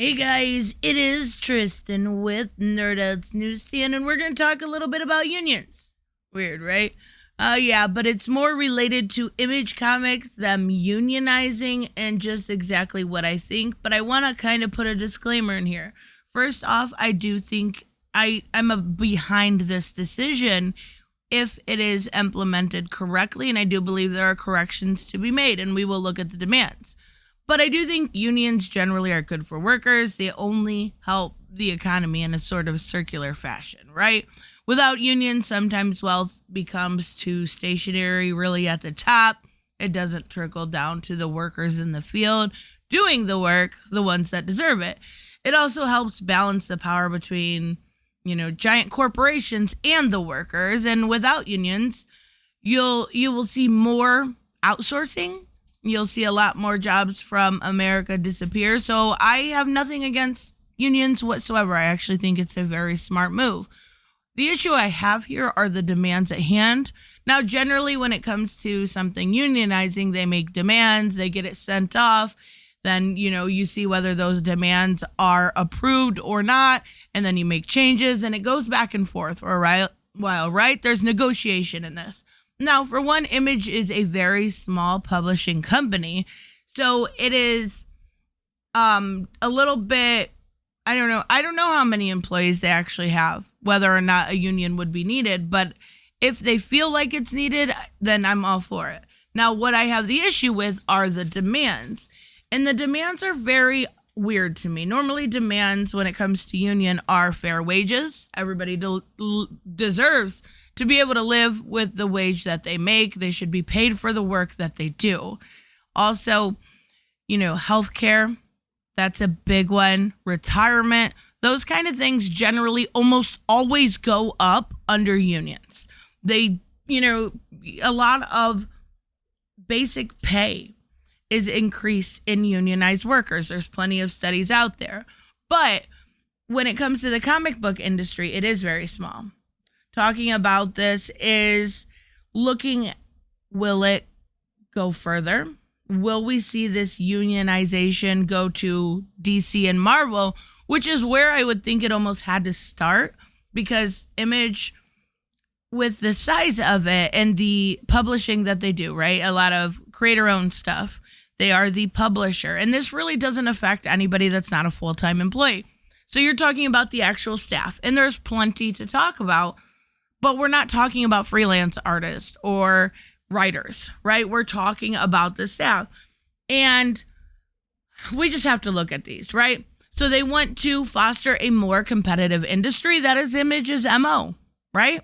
Hey guys, it is Tristan with Nerdouts NewsStand, and we're going to talk a little bit about unions. Weird, right? Yeah, but it's more related to Image Comics, them unionizing, and just exactly what I think. But I want to kind of put a disclaimer in here. First off, I do think I'm behind this decision if it is implemented correctly, and I do believe there are corrections to be made, and we will look at the demands. But I do think unions generally are good for workers. They only help the economy in a sort of circular fashion, right? Without unions, sometimes wealth becomes too stationary, really at the top. It doesn't trickle down to the workers in the field doing the work, the ones that deserve it. It also helps balance the power between, giant corporations and the workers. And without unions, you will see more outsourcing. You'll see a lot more jobs from America disappear. So I have nothing against unions whatsoever. I actually think it's a very smart move. The issue I have here are the demands at hand. Now, generally, when it comes to something unionizing, they make demands, they get it sent off. Then, you see whether those demands are approved or not. And then you make changes and it goes back and forth for a while, right? There's negotiation in this. Now, for one, Image is a very small publishing company, so it is a little bit, I don't know how many employees they actually have, whether or not a union would be needed, but if they feel like it's needed, then I'm all for it. Now, what I have the issue with are the demands, and the demands are very weird to me. Normally, demands when it comes to union are fair wages. Everybody deserves to be able to live with the wage that they make. They should be paid for the work that they do. Also, healthcare, that's a big one. Retirement, those kind of things generally almost always go up under unions. They, a lot of basic pay is increased in unionized workers. There's plenty of studies out there. But when it comes to the comic book industry, it is very small. Talking about this is looking, will it go further? Will we see this unionization go to DC and Marvel, which is where I would think it almost had to start, because Image, with the size of it and the publishing that they do, right? A lot of creator-owned stuff. They are the publisher. And this really doesn't affect anybody that's not a full-time employee. So you're talking about the actual staff, and there's plenty to talk about. But we're not talking about freelance artists or writers, right? We're talking about the staff. And we just have to look at these, right? So they want to foster a more competitive industry. That is Image's MO, right?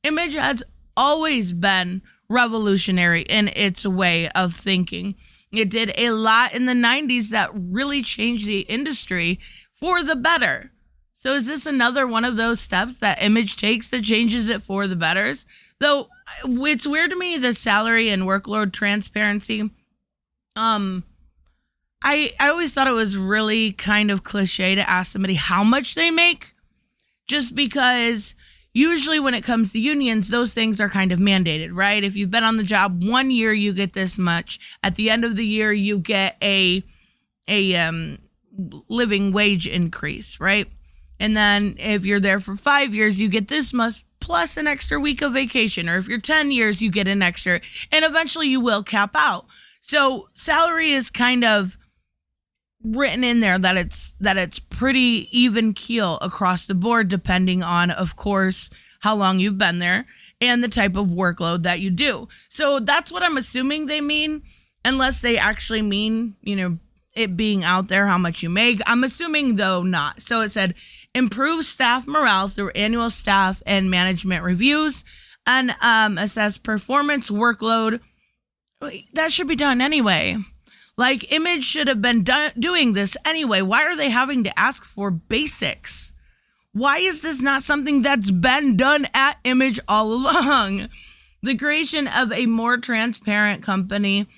Image has always been revolutionary in its way of thinking. It did a lot in the 90s that really changed the industry for the better. So is this another one of those steps that Image takes that changes it for the betters? Though it's weird to me, the salary and workload transparency. I always thought it was really kind of cliche to ask somebody how much they make, just because usually when it comes to unions, those things are kind of mandated, right? If you've been on the job 1 year, you get this much. At the end of the year, you get a living wage increase, right? And then if you're there for 5 years, you get this much plus an extra week of vacation. Or if you're 10 years, you get an extra. And eventually you will cap out. So salary is kind of written in there that it's pretty even keel across the board, depending on, of course, how long you've been there and the type of workload that you do. So that's what I'm assuming they mean, unless they actually mean, it being out there, how much you make. I'm assuming, though, not. So it said, improve staff morale through annual staff and management reviews and assess performance workload. That should be done anyway. Like, Image should have been doing this anyway. Why are they having to ask for basics? Why is this not something that's been done at Image all along? The creation of a more transparent company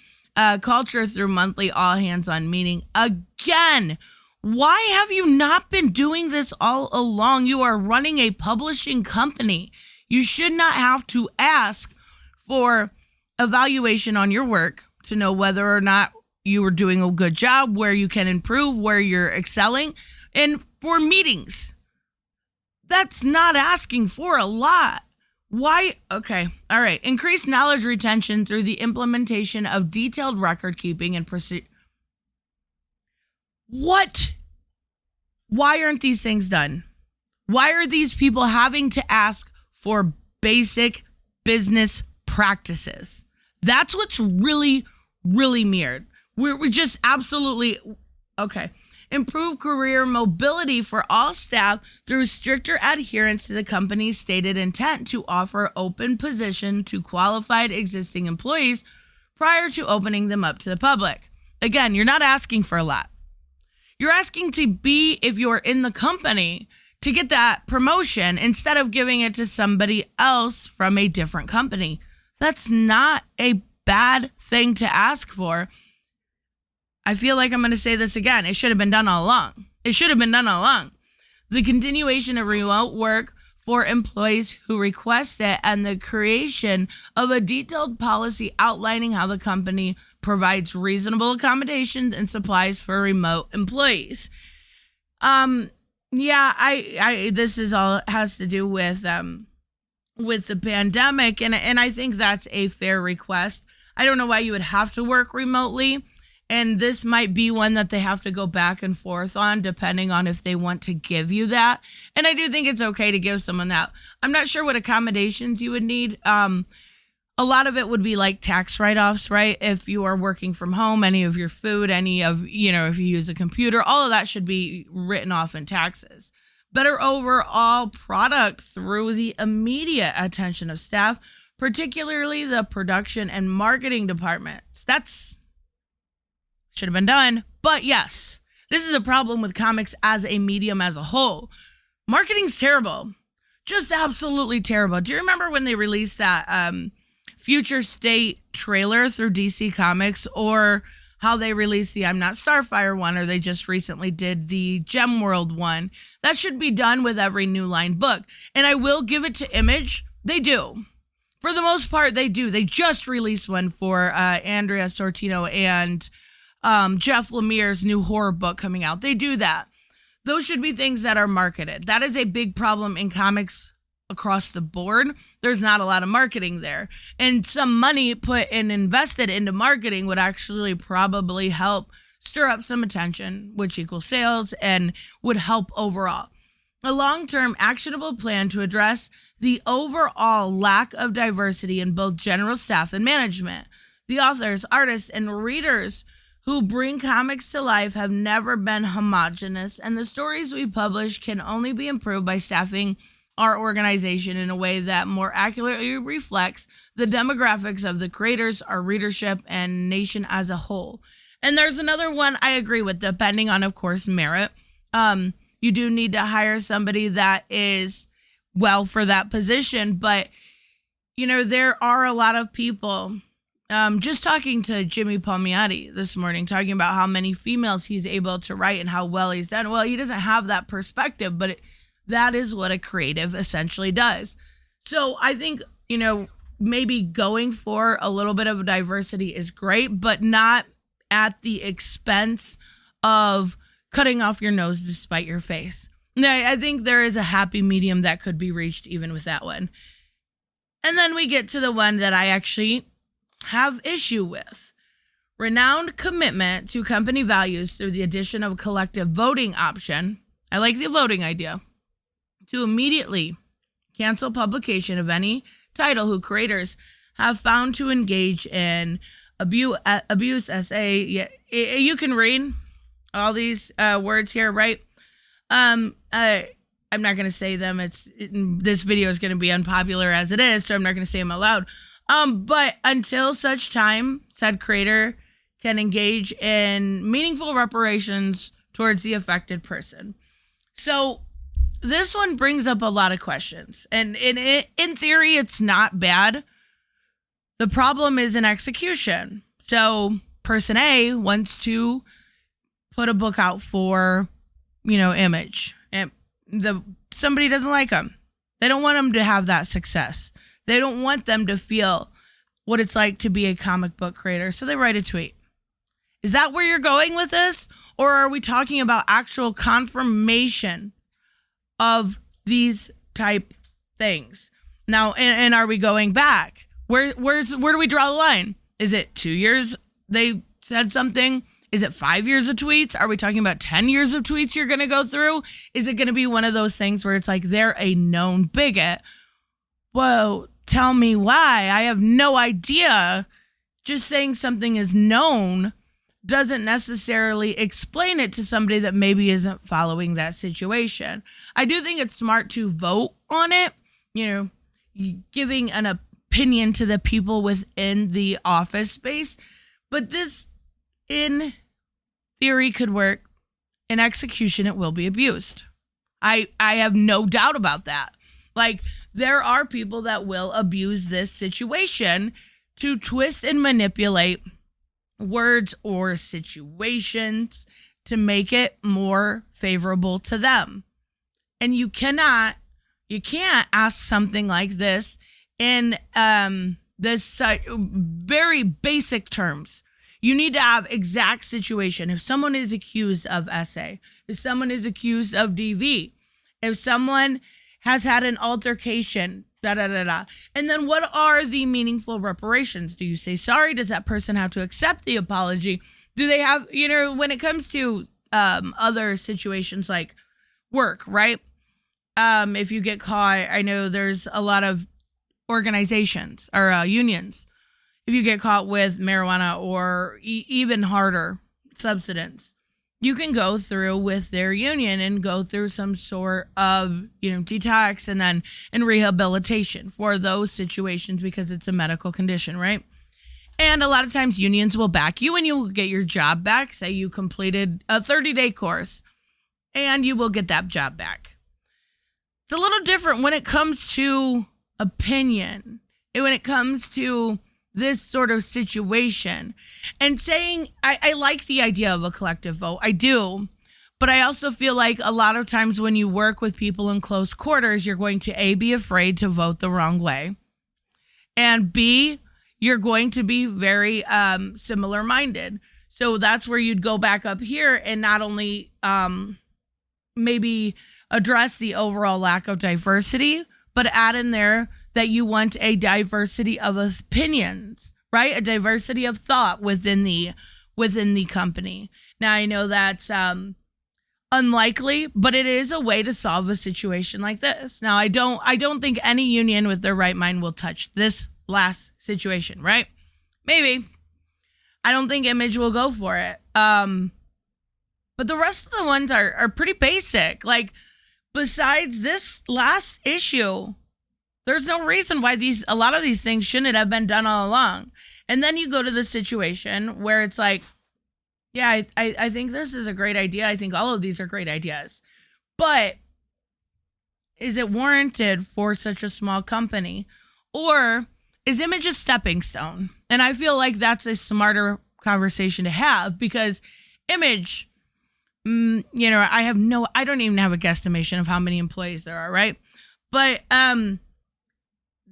culture through monthly all-hands-on meeting. Again, why have you not been doing this all along? You are running a publishing company. You should not have to ask for evaluation on your work to know whether or not you were doing a good job, where you can improve, where you're excelling. And for meetings, that's not asking for a lot. Why? Okay. All right. Increase knowledge retention through the implementation of detailed record keeping and procedure. What? Why aren't these things done? Why are these people having to ask for basic business practices? That's what's really, really weird. We're just absolutely, okay. Improve career mobility for all staff through stricter adherence to the company's stated intent to offer open position to qualified existing employees prior to opening them up to the public. Again, you're not asking for a lot. You're asking to be, if you're in the company, to get that promotion instead of giving it to somebody else from a different company. That's not a bad thing to ask for. I feel like I'm going to say this again. It should have been done all along. It should have been done all along. The continuation of remote work for employees who request it, and the creation of a detailed policy outlining how the company provides reasonable accommodations and supplies for remote employees. This is all has to do with the pandemic, and I think that's a fair request. I don't know why you would have to work remotely. And this might be one that they have to go back and forth on, depending on if they want to give you that. And I do think it's okay to give someone that. I'm not sure what accommodations you would need. A lot of it would be like tax write-offs, right? If you are working from home, any of your food, if you use a computer, all of that should be written off in taxes. Better overall product through the immediate attention of staff, particularly the production and marketing departments. That's should have been done. But yes, this is a problem with comics as a medium as a whole. Marketing's terrible. Just absolutely terrible. Do you remember when they released that Future State trailer through DC Comics, or how they released the I'm Not Starfire one, or they just recently did the Gem World one? That should be done with every New Line book. And I will give it to Image. They do. For the most part, they do. They just released one for Andrea Sortino and Jeff Lemire's new horror book coming out. They do that. Those should be things that are marketed. That is a big problem in comics across the board. There's not a lot of marketing there. And some money put and invested into marketing would actually probably help stir up some attention, which equals sales, and would help overall. A long-term actionable plan to address the overall lack of diversity in both general staff and management. The authors, artists, and readers who bring comics to life have never been homogenous, and the stories we publish can only be improved by staffing our organization in a way that more accurately reflects the demographics of the creators, our readership, and nation as a whole. And there's another one I agree with, depending on, of course, merit. You do need to hire somebody that is well for that position, but, there are a lot of people. Just talking to Jimmy Palmiotti this morning, talking about how many females he's able to write and how well he's done. Well, he doesn't have that perspective, but that is what a creative essentially does. So I think, maybe going for a little bit of diversity is great, but not at the expense of cutting off your nose to spite your face. I think there is a happy medium that could be reached even with that one. And then we get to the one that I actually have issue with. Renowned commitment to company values through the addition of a collective voting option. I like the voting idea. To immediately cancel publication of any title who creators have found to engage in abuse essay. Yeah, you can read all these words here, right? I'm not going to say them. This video is going to be unpopular as it is, so I'm not going to say them aloud. But until such time, said creator can engage in meaningful reparations towards the affected person. So this one brings up a lot of questions. And in theory, it's not bad. The problem is in execution. So person A wants to put a book out for, Image. And somebody doesn't like them. They don't want them to have that success. They don't want them to feel what it's like to be a comic book creator. So they write a tweet. Is that where you're going with this? Or are we talking about actual confirmation of these type things? Now, and are we going back? Where do we draw the line? Is it 2 years they said something? Is it 5 years of tweets? Are we talking about 10 years of tweets you're going to go through? Is it going to be one of those things where it's like they're a known bigot? Whoa, tell me why. I have no idea. Just saying something is known doesn't necessarily explain it to somebody that maybe isn't following that situation. I do think it's smart to vote on it, giving an opinion to the people within the office space. But this, in theory, could work. In execution, it will be abused. I have no doubt about that. Like, there are people that will abuse this situation to twist and manipulate words or situations to make it more favorable to them. And you can't ask something like this in this very basic terms. You need to have exact situation. If someone is accused of SA, if someone is accused of DV, if someone has had an altercation, and then what are the meaningful reparations? Do you say sorry? Does that person have to accept the apology? Do they have, when it comes to other situations like work, right? If you get caught, I know there's a lot of organizations or unions. If you get caught with marijuana or even harder substance, you can go through with their union and go through some sort of, detox and rehabilitation for those situations because it's a medical condition, right? And a lot of times unions will back you and you will get your job back. Say you completed a 30-day course and you will get that job back. It's a little different when it comes to opinion and when it comes to this sort of situation. And saying, I like the idea of a collective vote. I do. But I also feel like a lot of times when you work with people in close quarters, you're going to A, be afraid to vote the wrong way. And B, you're going to be very similar minded. So that's where you'd go back up here and not only maybe address the overall lack of diversity, but add in there that you want a diversity of opinions, right? A diversity of thought within the company. Now, I know that's unlikely, but it is a way to solve a situation like this. Now, I don't think any union with their right mind will touch this last situation, right? Maybe. I don't think Image will go for it. But the rest of the ones are pretty basic. Like, besides this last issue, there's no reason why a lot of these things shouldn't have been done all along. And then you go to the situation where it's like, yeah, I think this is a great idea. I think all of these are great ideas. But is it warranted for such a small company? Or is Image a stepping stone? And I feel like that's a smarter conversation to have because Image, I don't even have a guesstimation of how many employees there are, right? But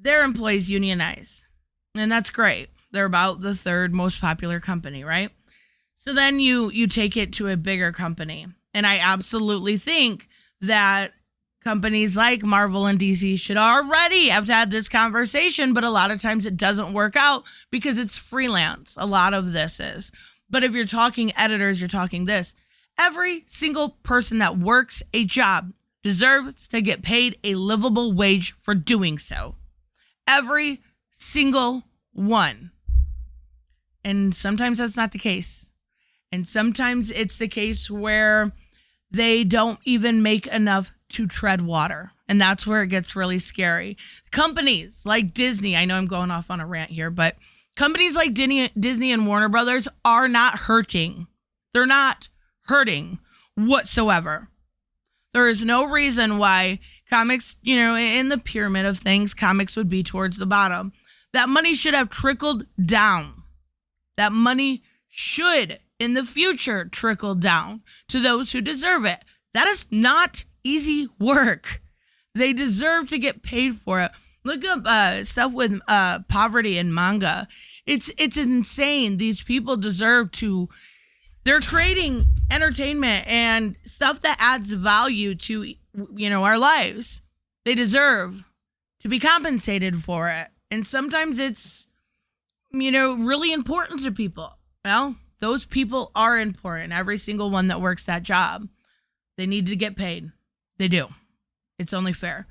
their employees unionize, and that's great. They're about the third most popular company, right? So then you take it to a bigger company, and I absolutely think that companies like Marvel and DC should already have had this conversation, but a lot of times it doesn't work out because it's freelance. A lot of this is. But if you're talking editors, you're talking this. Every single person that works a job deserves to get paid a livable wage for doing so. Every single one. And sometimes that's not the case. And sometimes it's the case where they don't even make enough to tread water. And that's where it gets really scary. Companies like Disney, I know I'm going off on a rant here, but companies like Disney and Warner Brothers are not hurting. They're not hurting whatsoever. There is no reason why comics, in the pyramid of things, comics would be towards the bottom. That money should have trickled down. That money should, in the future, trickle down to those who deserve it. That is not easy work. They deserve to get paid for it. Look up stuff with poverty in manga. It's insane. These people deserve to They're creating entertainment and stuff that adds value to, our lives. They deserve to be compensated for it. And sometimes it's, really important to people. Well, those people are important. Every single one that works that job, they need to get paid. They do. It's only fair.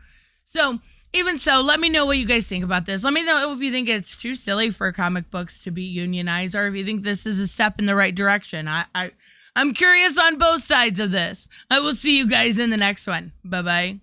So, even so, let me know what you guys think about this. Let me know if you think it's too silly for comic books to be unionized, or if you think this is a step in the right direction. I'm curious on both sides of this. I will see you guys in the next one. Bye-bye.